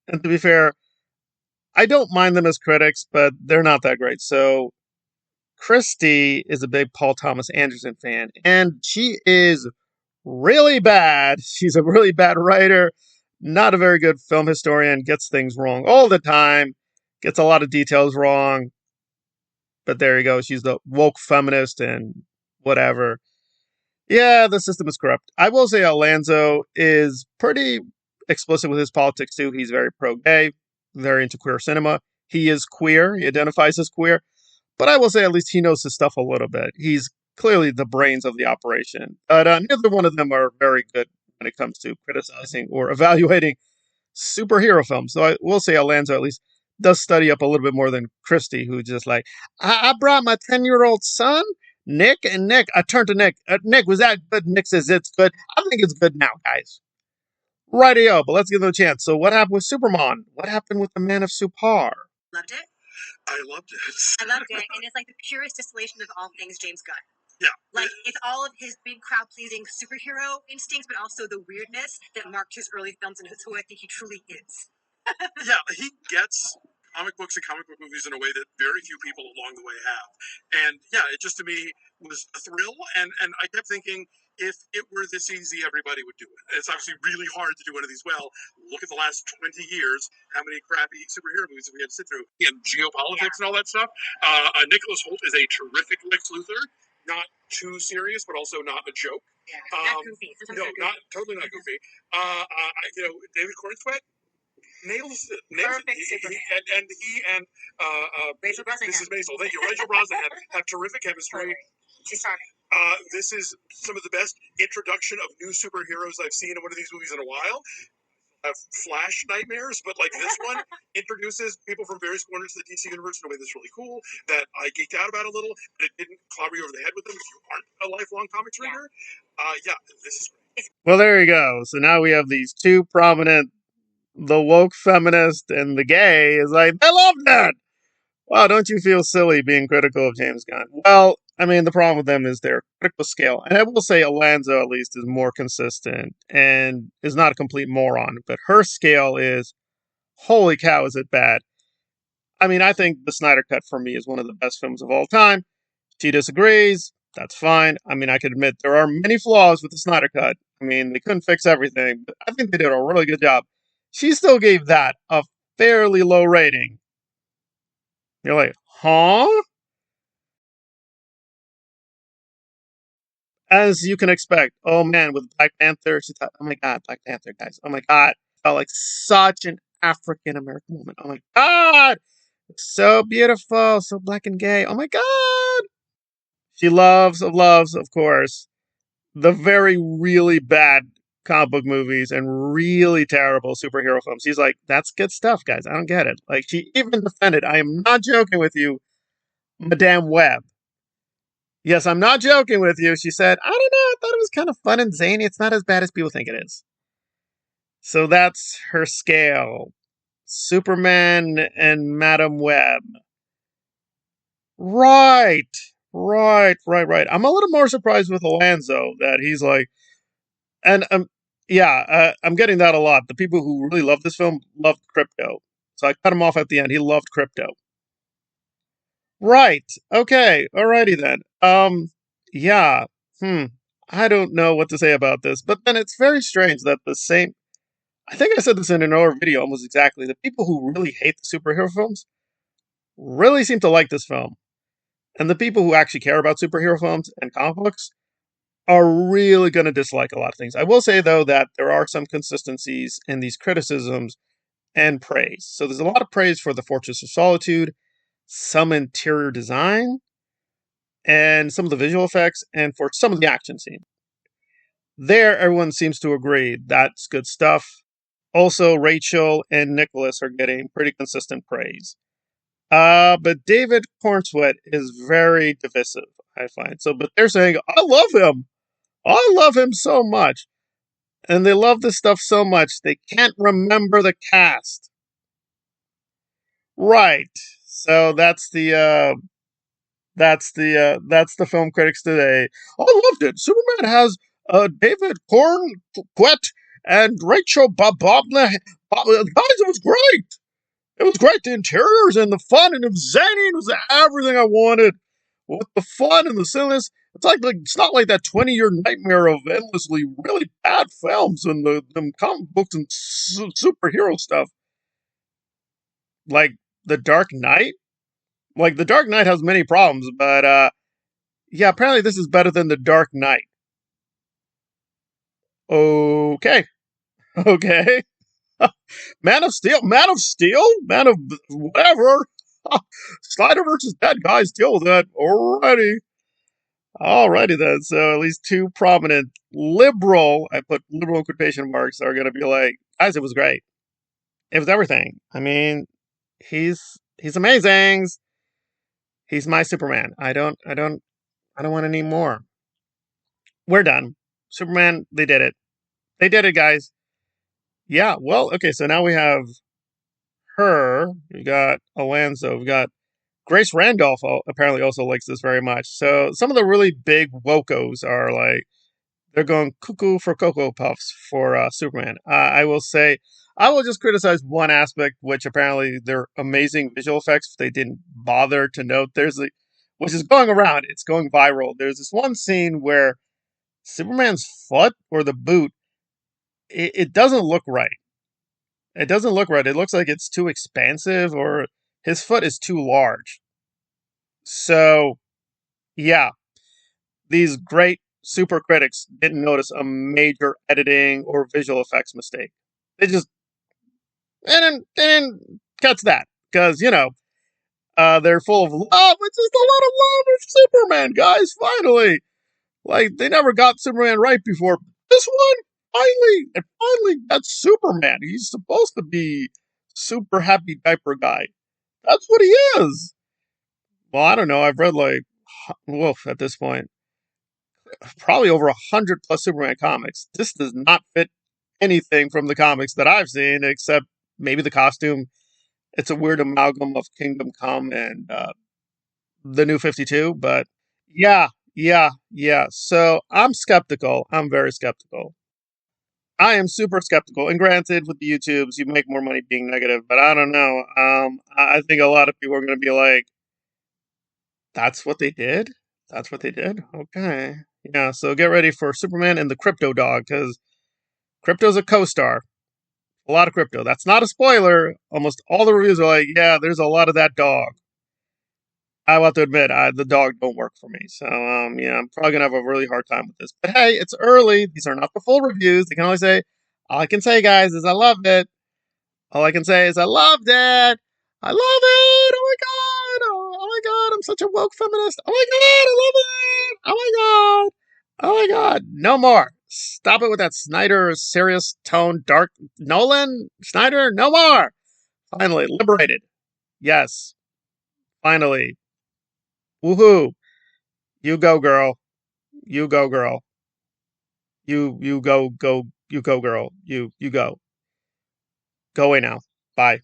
And to be fair, I don't mind them as critics, but they're not that great. So Kristy is a big Paul Thomas Anderson fan, and she is really bad. She's a really bad writer, not a very good film historian, gets things wrong all the time, gets a lot of details wrong. But there you go. She's the woke feminist and whatever. Yeah, the system is corrupt. I will say Alanzo is pretty explicit with his politics too. He's very pro-gay, very into queer cinema. He is queer. He identifies as queer. But I will say at least he knows his stuff a little bit. He's clearly the brains of the operation. But neither one of them are very good when it comes to criticizing or evaluating superhero films. So I will say Alanzo at least does study up a little bit more than Kristy, who's just like, I brought my 10-year-old son, Nick, and Nick, I turned to Nick. Nick, was that good? Nick says it's good. I think it's good now, guys. Rightio, but let's give them a chance. So what happened with Superman? What happened with the Man of Supar? Loved it. I loved it. I loved it, and it's like the purest distillation of all things James Gunn. Yeah. Like, it's all of his big crowd-pleasing superhero instincts, but also the weirdness that marked his early films and who I think he truly is. Yeah, he gets comic books and comic book movies in a way that very few people along the way have. And yeah, it just to me was a thrill, and I kept thinking, if it were this easy, everybody would do it. It's obviously really hard to do one of these well. Look at the last 20 years, how many crappy superhero movies we had to sit through. And geopolitics and all that stuff. Nicholas Hoult is a terrific Lex Luthor. Not too serious, but also not a joke. Yeah, not goofy. No, not totally not goofy. David Cornsweet nails it. Perfect Superman. He and Rachel Brosnahan. Mrs. Maisel. Thank you. Rachel Brosnahan have terrific chemistry. She's charming. This is some of the best introduction of new superheroes I've seen in one of these movies in a while. Flash nightmares, but like this one introduces people from various corners of the DC universe in a way that's really cool, that I geeked out about a little, but it didn't clobber you over the head with them if you aren't a lifelong comics reader. This is great. Well, there you go. So now we have these two prominent, the woke feminist and the gay is like, I love that. Wow, don't you feel silly being critical of James Gunn? Well, I mean, the problem with them is their critical scale. And I will say Alanzo, at least, is more consistent and is not a complete moron. But her scale is, holy cow, is it bad? I mean, I think the Snyder Cut for me is one of the best films of all time. She disagrees. That's fine. I mean, I can admit there are many flaws with the Snyder Cut. I mean, they couldn't fix everything, but I think they did a really good job. She still gave that a fairly low rating. You're like, huh? As you can expect. Oh man, with Black Panther, she thought, oh my god, Black Panther, guys. Oh my god. Felt like such an African American woman. Oh my god. So beautiful, so black and gay. Oh my god. She loves, of course, the very, really bad comic book movies and really terrible superhero films. She's like, that's good stuff, guys. I don't get it. Like, she even defended, I am not joking with you, Madame Web. Yes, I'm not joking with you. She said, I don't know, I thought it was kind of fun and zany. It's not as bad as people think it is. So that's her scale. Superman and Madame Web. Right. I'm a little more surprised with Alanzo that he's like, and I'm getting that a lot. The people who really love this film loved Crypto. So I cut him off at the end. He loved Crypto. Right. Okay. Alrighty then. Yeah. I don't know what to say about this, but then it's very strange that the same. I think I said this in another video almost exactly. The people who really hate the superhero films really seem to like this film. And the people who actually care about superhero films and comic books are really going to dislike a lot of things. I will say, though, that there are some consistencies in these criticisms and praise. So there's a lot of praise for the Fortress of Solitude, some interior design, and some of the visual effects, and for some of the action scene. There, everyone seems to agree that's good stuff. Also, Rachel and Nicholas are getting pretty consistent praise. But David Cornsweet is very divisive, I find. So, but they're saying, I love him. I love him so much. And they love this stuff so much, they can't remember the cast. Right. So that's the film critics today. I loved it. Superman has David Cornsweet and Rachel Guys, it was great. It was great. The interiors and the fun, and it was zany. It was everything I wanted. With the fun and the silliness, it's not like that 20-year nightmare of endlessly really bad films and them comic books and superhero stuff. Like The Dark Knight. Like The Dark Knight has many problems, but yeah, apparently this is better than The Dark Knight. Okay, okay. Man of whatever. Snyder versus that guys, deal with that. Alrighty then. So at least two prominent liberal, I put liberal quotation marks, are gonna be like, guys, it was great. It was everything. I mean, he's amazing. He's my Superman. I don't want any more. We're done. Superman, they did it. They did it, guys. Yeah, well, okay, so now we have her. We got Alanzo. We got Grace Randolph apparently also likes this very much. So some of the really big wokos are like, they're going cuckoo for Cocoa Puffs for Superman. I will say, I will just criticize one aspect, which apparently they're amazing visual effects. They didn't bother to note. Which is going around. It's going viral. There's this one scene where Superman's foot or the boot, it doesn't look right. It doesn't look right. It looks like it's too expansive or his foot is too large. So, yeah, these great super critics didn't notice a major editing or visual effects mistake. They just they didn't catch that because they're full of love. It's just a lot of love of Superman, guys. Finally, like they never got Superman right before. This one finally got Superman. He's supposed to be super happy diaper guy. That's what he is. Well, I don't know. I've read like wolf at this point, probably over 100 plus Superman comics. This does not fit anything from the comics that I've seen, except maybe the costume. It's a weird amalgam of Kingdom Come and the New 52, but yeah. So I'm skeptical. I'm very skeptical. I am super skeptical. And granted, with the YouTubes, you make more money being negative, but I don't know. I think a lot of people are going to be like, that's what they did? That's what they did? Okay. Yeah, so get ready for Superman and the Crypto Dog, because Crypto's a co-star. A lot of Crypto. That's not a spoiler. Almost all the reviews are like, yeah, there's a lot of that dog. I will have to admit, the dog don't work for me. So, yeah, I'm probably gonna have a really hard time with this. But hey, it's early. These are not the full reviews. They can only say, all I can say, guys, is I loved it. All I can say is I loved it. I love it. Oh my god. Oh my god. I'm such a woke feminist. Oh my god. I love it. Oh my god. Oh my god. No more. Stop it with that Snyder serious tone, dark Nolan Snyder. No more. Finally liberated. Yes. Finally. Woohoo. You go, girl. You go, girl. You go girl. You go. Go away now. Bye.